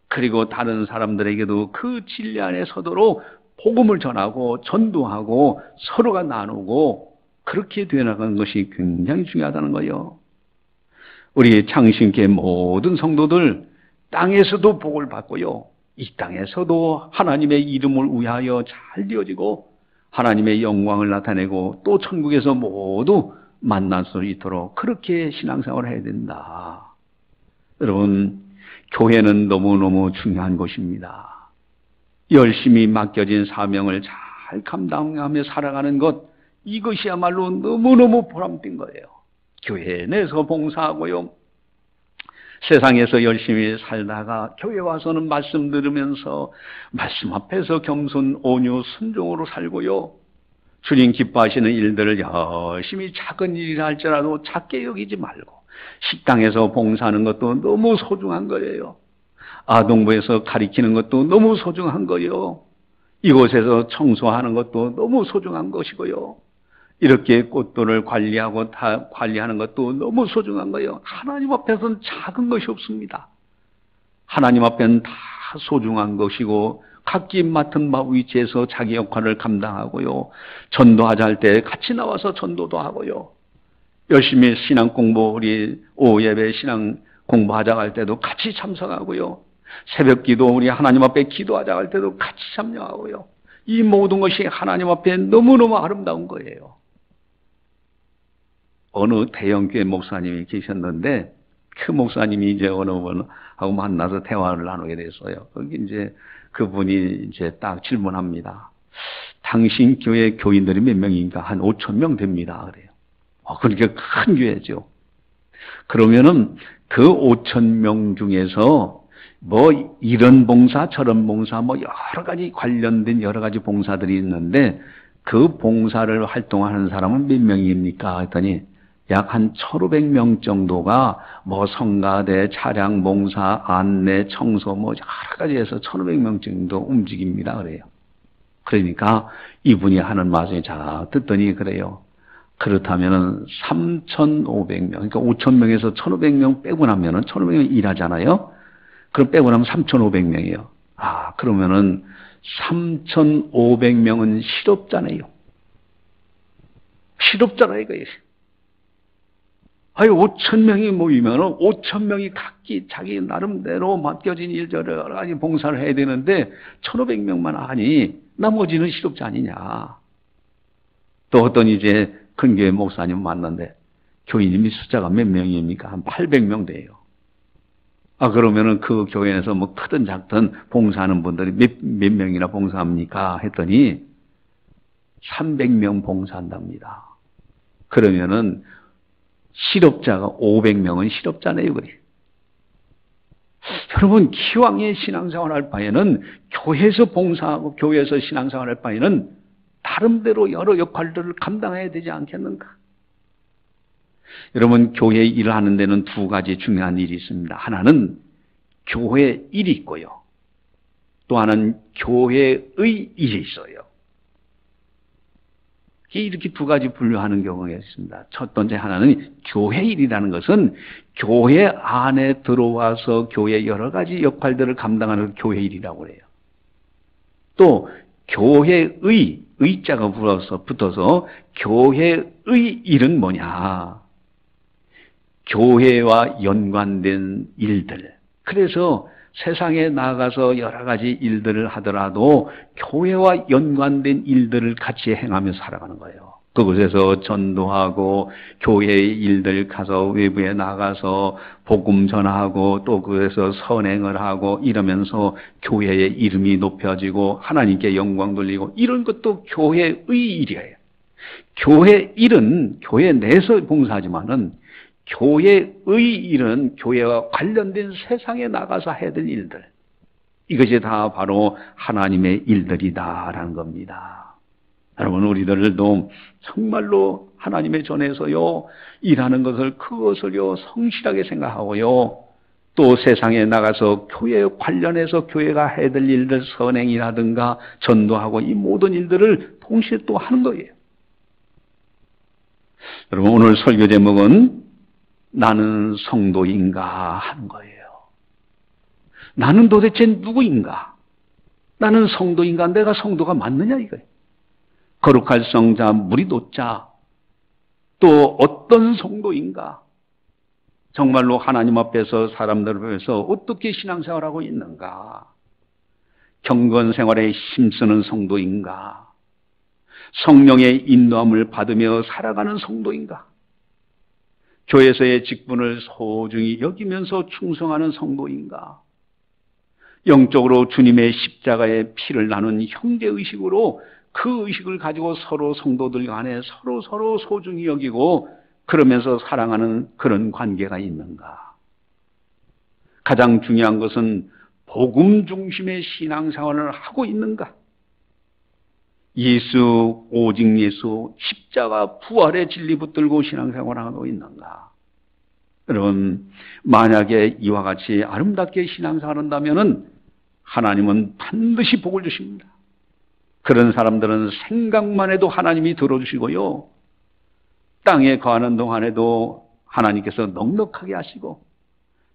그리고 다른 사람들에게도 그 진리 안에 서도록 복음을 전하고 전도하고 서로가 나누고 그렇게 되어나가는 것이 굉장히 중요하다는 거예요. 우리 창신교회 모든 성도들 땅에서도 복을 받고요. 이 땅에서도 하나님의 이름을 위하여 잘 되어지고 하나님의 영광을 나타내고 또 천국에서 모두 만날 수 있도록 그렇게 신앙생활을 해야 된다. 여러분, 교회는 너무너무 중요한 곳입니다. 열심히 맡겨진 사명을 잘 감당하며 살아가는 것, 이것이야말로 너무너무 보람된 거예요. 교회 내에서 봉사하고요. 세상에서 열심히 살다가 교회 와서는 말씀 들으면서 말씀 앞에서 겸손, 온유, 순종으로 살고요. 주님 기뻐하시는 일들을 열심히 작은 일이라 할지라도 작게 여기지 말고 식당에서 봉사하는 것도 너무 소중한 거예요. 아동부에서 가르치는 것도 너무 소중한 거예요. 이곳에서 청소하는 것도 너무 소중한 것이고요. 이렇게 꽃들을 관리하는 것도 너무 소중한 거예요. 하나님 앞에서는 작은 것이 없습니다. 하나님 앞에는 다 소중한 것이고 각기 맡은 바 위치에서 자기 역할을 감당하고요. 전도하자 할 때 같이 나와서 전도도 하고요. 열심히 신앙 공부, 우리 오후 예배 신앙 공부하자 할 때도 같이 참석하고요. 새벽 기도, 우리 하나님 앞에 기도하자 할 때도 같이 참여하고요. 이 모든 것이 하나님 앞에 너무너무 아름다운 거예요. 어느 대형교회 목사님이 계셨는데 그 목사님이 이제 어느 분하고 만나서 대화를 나누게 됐어요. 거기 이제 그분이 이제 딱 질문합니다. 당신 교회 교인들이 몇 명인가? 한 5천 명 됩니다. 그래요. 그러니까 큰 교회죠. 그러면은 그 5천 명 중에서 뭐 이런 봉사 저런 봉사 뭐 여러 가지 관련된 여러 가지 봉사들이 있는데 그 봉사를 활동하는 사람은 몇 명입니까? 했더니 약 한 1,500명 정도가 뭐 성가대, 차량 봉사, 안내, 청소 뭐 여러 가지 해서 1,500명 정도 움직입니다. 그래요. 그러니까 이분이 하는 말씀이 자 듣더니 그래요. 그렇다면은 3,500명, 그러니까 5,000명에서 1,500명 빼고 나면은 1,500명 일하잖아요. 그럼 빼고 나면 3,500명이요. 그러면은 3,500명은 실업자네요. 실업자라 이거예요. 5,000명이 모이면은 5,000명이 각기 자기 나름대로 맡겨진 일들을 여러 가지 봉사를 해야 되는데 1,500명만 하니 나머지는 실업자 아니냐. 또 어떤 이제 근교의 목사님 만났는데 교인님이 숫자가 몇 명입니까? 한 800명 돼요. 그러면은 그 교회에서 뭐 크든 작든 봉사하는 분들이 몇 명이나 봉사합니까? 했더니 300명 봉사한답니다. 그러면은 실업자가 500명은 실업자네요. 그래. 여러분, 기왕에 신앙생활 할 바에는 교회에서 봉사하고 교회에서 신앙생활 할 바에는 나름대로 여러 역할들을 감당해야 되지 않겠는가? 여러분, 교회 일을 하는 데는 두 가지 중요한 일이 있습니다. 하나는 교회 일이 있고요. 또 하나는 교회의 일이 있어요. 이렇게 두 가지 분류하는 경우가 있습니다. 첫 번째 하나는 교회 일이라는 것은 교회 안에 들어와서 교회 여러 가지 역할들을 감당하는 교회 일이라고 해요. 또 교회의 의자가 붙어서 교회의 일은 뭐냐? 교회와 연관된 일들. 그래서 세상에 나가서 여러 가지 일들을 하더라도 교회와 연관된 일들을 같이 행하며 살아가는 거예요. 그곳에서 전도하고 교회의 일들 가서 외부에 나가서 복음 전하고 또 그곳에서 선행을 하고 이러면서 교회의 이름이 높여지고 하나님께 영광 돌리고 이런 것도 교회의 일이에요. 교회 일은 교회 내에서 봉사하지만은 교회의 일은 교회와 관련된 세상에 나가서 해야 될 일들. 이것이 다 바로 하나님의 일들이다라는 겁니다. 여러분, 우리들도 정말로 하나님의 전에서요, 일하는 것을 그것을요, 성실하게 생각하고요, 또 세상에 나가서 교회에 관련해서 교회가 해야 될 일들, 선행이라든가 전도하고 이 모든 일들을 동시에 또 하는 거예요. 여러분, 오늘 설교 제목은 나는 성도인가 하는 거예요. 나는 도대체 누구인가? 나는 성도인가? 내가 성도가 맞느냐 이거예요. 거룩할 성자, 무리도자, 또 어떤 성도인가? 정말로 하나님 앞에서 사람들 앞에서 어떻게 신앙생활하고 있는가? 경건 생활에 힘쓰는 성도인가? 성령의 인도함을 받으며 살아가는 성도인가? 교회에서의 직분을 소중히 여기면서 충성하는 성도인가? 영적으로 주님의 십자가의 피를 나눈 형제의식으로 그 의식을 가지고 서로 성도들 간에 서로 소중히 여기고 그러면서 사랑하는 그런 관계가 있는가? 가장 중요한 것은 복음 중심의 신앙생활을 하고 있는가? 예수, 오직 예수, 십자가 부활의 진리 붙들고 신앙생활을 하고 있는가? 여러분, 만약에 이와 같이 아름답게 신앙생활을 한다면 하나님은 반드시 복을 주십니다. 그런 사람들은 생각만 해도 하나님이 들어주시고요. 땅에 거하는 동안에도 하나님께서 넉넉하게 하시고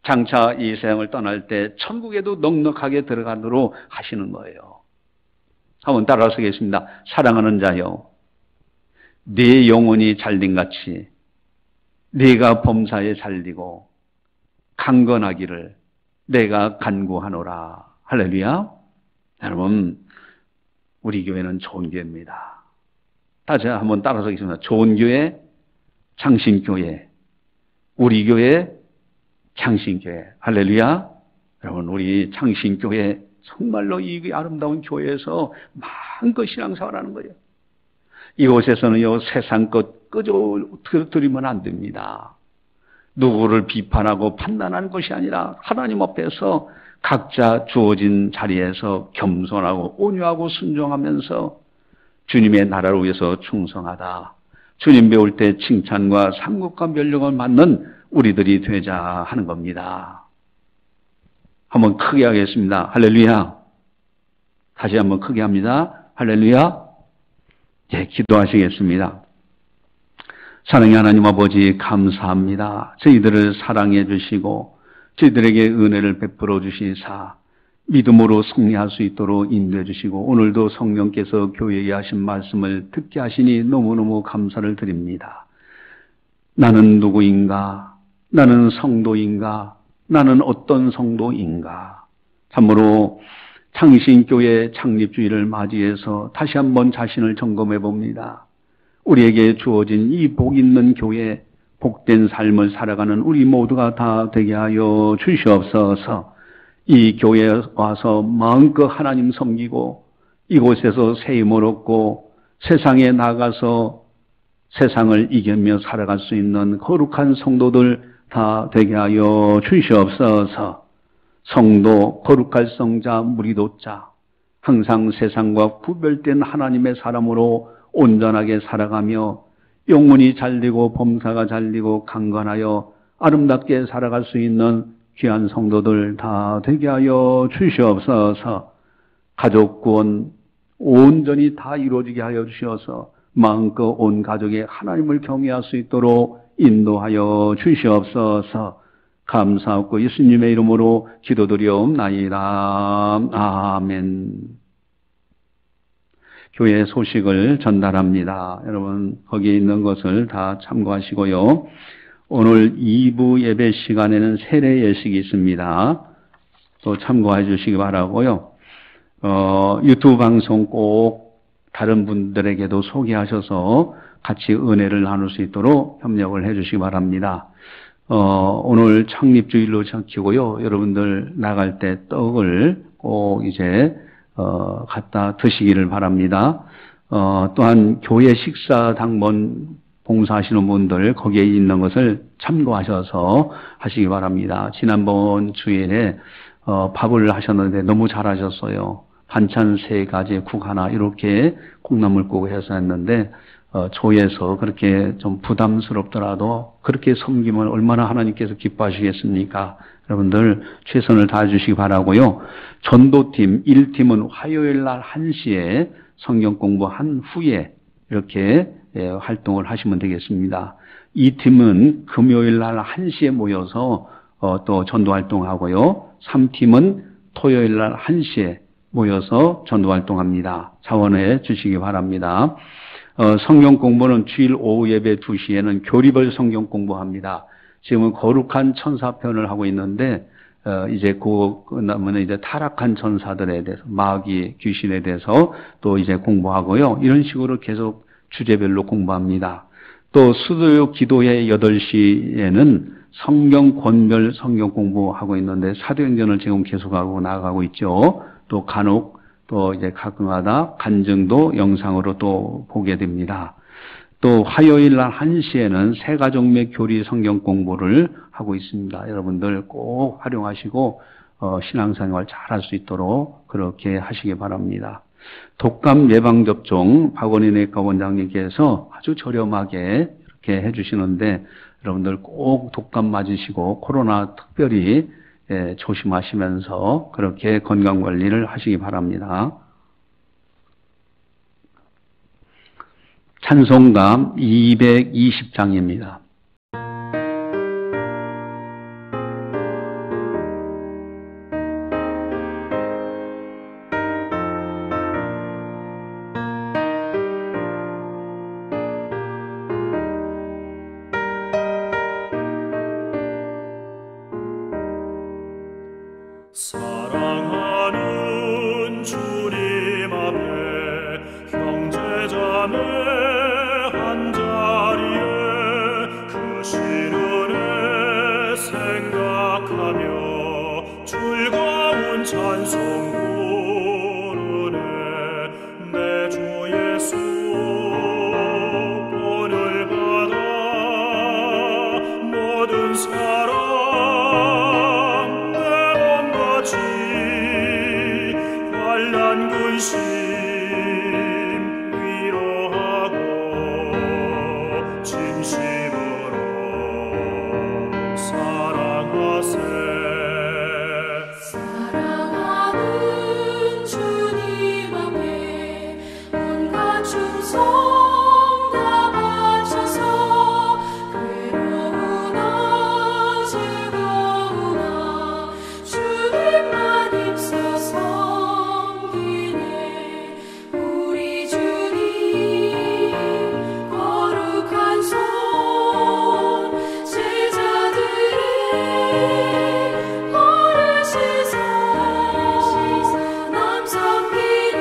장차 이 세상을 떠날 때 천국에도 넉넉하게 들어가도록 하시는 거예요. 한번 따라서겠습니다. 사랑하는 자여, 네 영혼이 잘됨같이 네가 범사에 잘되고 강건하기를 내가 간구하노라. 할렐루야. 여러분, 우리 교회는 좋은 교회입니다. 다시 한번 따라서겠습니다. 좋은 교회, 창신교회, 우리 교회, 창신교회. 할렐루야. 여러분, 우리 창신교회 정말로 이 아름다운 교회에서 마음껏 신앙생활하는 거예요. 이곳에서는요, 세상 것 그저 들으면 안 됩니다. 누구를 비판하고 판단하는 것이 아니라 하나님 앞에서 각자 주어진 자리에서 겸손하고 온유하고 순종하면서 주님의 나라를 위해서 충성하다. 주님 배울 때 칭찬과 삼국과 면령을 받는 우리들이 되자 하는 겁니다. 한번 크게 하겠습니다. 할렐루야. 다시 한번 크게 합니다. 할렐루야. 예, 기도하시겠습니다. 사랑의 하나님 아버지 감사합니다. 저희들을 사랑해 주시고 저희들에게 은혜를 베풀어 주시사 믿음으로 승리할 수 있도록 인도해 주시고 오늘도 성령께서 교회에 하신 말씀을 듣게 하시니 너무너무 감사를 드립니다. 나는 누구인가? 나는 성도인가? 나는 어떤 성도인가? 참으로 창신교회 창립주의를 맞이해서 다시 한번 자신을 점검해 봅니다. 우리에게 주어진 이 복 있는 교회, 복된 삶을 살아가는 우리 모두가 다 되게 하여 주시옵소서. 이 교회에 와서 마음껏 하나님 섬기고 이곳에서 새 힘을 얻고 세상에 나가서 세상을 이기며 살아갈 수 있는 거룩한 성도들 다 되게 하여 주시옵소서. 성도, 거룩할 성자, 무리도자, 항상 세상과 구별된 하나님의 사람으로 온전하게 살아가며 영혼이 잘되고 범사가 잘되고 강건하여 아름답게 살아갈 수 있는 귀한 성도들 다 되게 하여 주시옵소서. 가족 구원 온전히 다 이루어지게 하여 주셔서 마음껏 온 가족이 하나님을 경외할 수 있도록 인도하여 주시옵소서. 감사하고 예수님의 이름으로 기도드리옵나이다. 아멘. 교회 소식을 전달합니다. 여러분 거기에 있는 것을 다 참고하시고요. 오늘 2부 예배 시간에는 세례 예식이 있습니다. 또 참고해 주시기 바라고요. 유튜브 방송 꼭 다른 분들에게도 소개하셔서 같이 은혜를 나눌 수 있도록 협력을 해 주시기 바랍니다. 오늘 창립주일로 지키고요. 여러분들 나갈 때 떡을 꼭 이제 갖다 드시기를 바랍니다. 또한 교회 식사 당번 봉사하시는 분들 거기에 있는 것을 참고하셔서 하시기 바랍니다. 지난번 주일에 밥을 하셨는데 너무 잘하셨어요. 반찬 3가지, 국 하나 이렇게 콩나물국 해서 했는데 조에서 그렇게 좀 부담스럽더라도 그렇게 섬기면 얼마나 하나님께서 기뻐하시겠습니까? 여러분들 최선을 다해 주시기 바라고요. 전도팀 1팀은 화요일 날 1시에 성경 공부한 후에 이렇게 활동을 하시면 되겠습니다. 2팀은 금요일 날 1시에 모여서 또 전도 활동하고요. 3팀은 토요일 날 1시에 모여서 전도 활동합니다. 자원해 주시기 바랍니다. 성경 공부는 주일 오후 예배 2시에는 교리별 성경 공부합니다. 지금은 거룩한 천사편을 하고 있는데 이제 그거 끝나면 이제 타락한 천사들에 대해서 마귀 귀신에 대해서 또 이제 공부하고요. 이런 식으로 계속 주제별로 공부합니다. 또 수도요 기도회 8시에는 성경 권별 성경 공부하고 있는데 사도행전을 지금 계속하고 나가고 있죠. 또 간혹 또 이제 가끔가다 간증도 영상으로 또 보게 됩니다. 또 화요일 날 1시에는 새가족맥 교리 성경 공부를 하고 있습니다. 여러분들 꼭 활용하시고 신앙생활 잘할 수 있도록 그렇게 하시기 바랍니다. 독감 예방접종 박원희 내과 원장님께서 아주 저렴하게 이렇게 해주시는데 여러분들 꼭 독감 맞으시고 코로나 특별히 조심하시면서 그렇게 건강관리를 하시기 바랍니다. 찬송가 220장입니다. 사랑하는 주님 앞에 형제자매 한자리에 그 신은혜 생각하며 즐거운 찬송 부르네. 내 주 예수 본을 받아 모든 사랑 내 몸같이 환난 근심 위로하고 진심으로 사랑하세. 사랑하는 주님 앞에 온갖 충성 다 바쳐서 괴로우나 즐거우나 주님만 힘써 섬기네. 우리 주님 거룩한 손 제자들의 어르시사 남 섬기는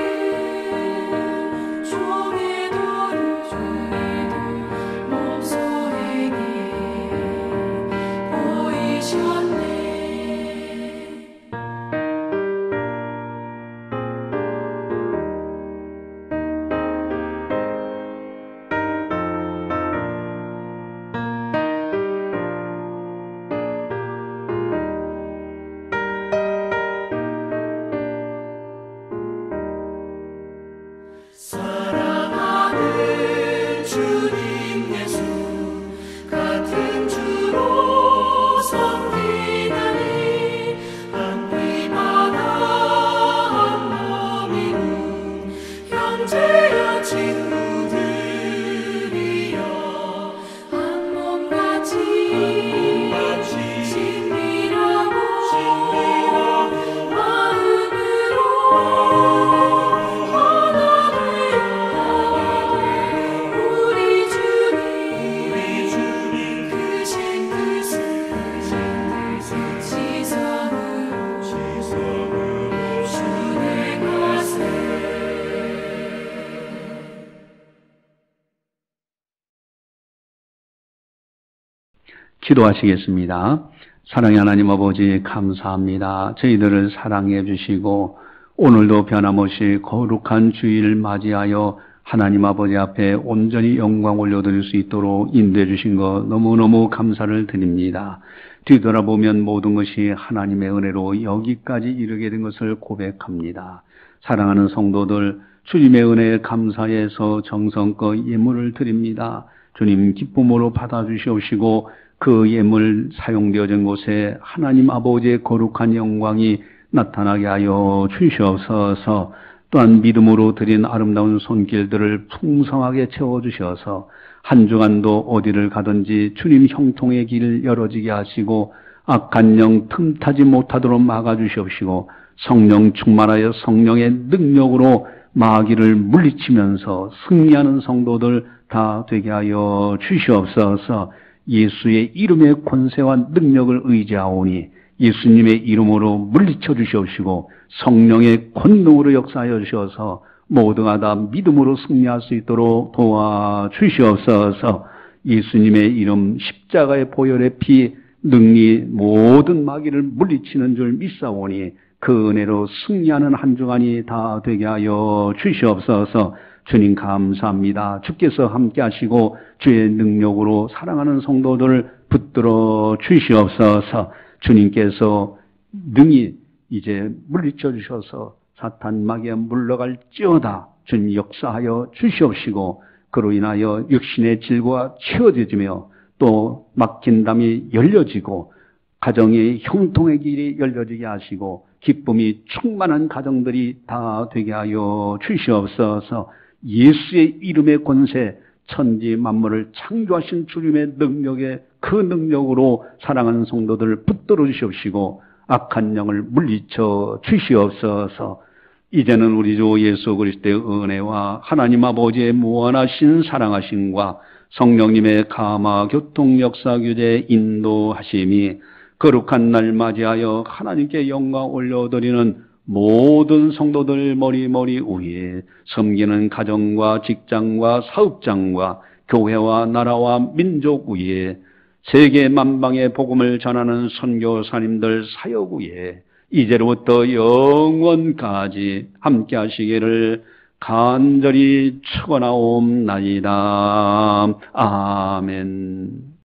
종의 도를 몸소에게 보이셨네. 사랑하는 주님 예수 같은 주로 섬기다니 한 피바다 한 몸이군 형제여 친구들이여 한 몸같이 친밀하고 마음으로 하나 되어 우리 주님 크신 뜻을 지성으로 준행하세. 기도하시겠습니다. 사랑의 하나님 아버지 감사합니다. 저희들을 사랑해 주시고 오늘도 변함없이 거룩한 주일을 맞이하여 하나님 아버지 앞에 온전히 영광 올려드릴 수 있도록 인도해 주신 것 너무너무 감사를 드립니다. 뒤돌아보면 모든 것이 하나님의 은혜로 여기까지 이르게 된 것을 고백합니다. 사랑하는 성도들, 주님의 은혜에 감사해서 정성껏 예물을 드립니다. 주님 기쁨으로 받아주시옵시고 그 예물 사용되어진 곳에 하나님 아버지의 거룩한 영광이 나타나게 하여 주시옵소서. 또한 믿음으로 드린 아름다운 손길들을 풍성하게 채워주셔서 한 주간도 어디를 가든지 주님 형통의 길을 열어지게 하시고 악한 영 틈타지 못하도록 막아주시옵시고 성령 충만하여 성령의 능력으로 마귀를 물리치면서 승리하는 성도들 다 되게 하여 주시옵소서. 예수의 이름의 권세와 능력을 의지하오니 예수님의 이름으로 물리쳐 주시옵시고 성령의 권능으로 역사하여 주셔서 모두가 다 믿음으로 승리할 수 있도록 도와주시옵소서. 예수님의 이름 십자가의 보혈의 피 능히 모든 마귀를 물리치는 줄 믿사오니 그 은혜로 승리하는 한 주간이 다 되게 하여 주시옵소서. 주님 감사합니다. 주께서 함께 하시고 주의 능력으로 사랑하는 성도들을 붙들어 주시옵소서. 주님께서 능히 이제 물리쳐 주셔서 사탄 마귀가 물러갈지어다. 주님 역사하여 주시옵시고 그로 인하여 육신의 질고가 채워지며 또 막힌 담이 열려지고 가정의 형통의 길이 열려지게 하시고 기쁨이 충만한 가정들이 다 되게 하여 주시옵소서. 예수의 이름의 권세, 천지 만물을 창조하신 주님의 능력에 그 능력으로 사랑하는 성도들을 붙들어 주시옵시고 악한 영을 물리쳐 주시옵소서. 이제는 우리 주 예수 그리스도의 은혜와 하나님 아버지의 무한하신 사랑하심과 성령님의 감화 교통 역사 규제 인도하심이 거룩한 날 맞이하여 하나님께 영광 올려드리는 모든 성도들 머리 위에 섬기는 가정과 직장과 사업장과 교회와 나라와 민족 위에 세계 만방의 복음을 전하는 선교사님들 사역 위에 이제로부터 영원까지 함께 하시기를 간절히 축원하옵나이다. 아멘.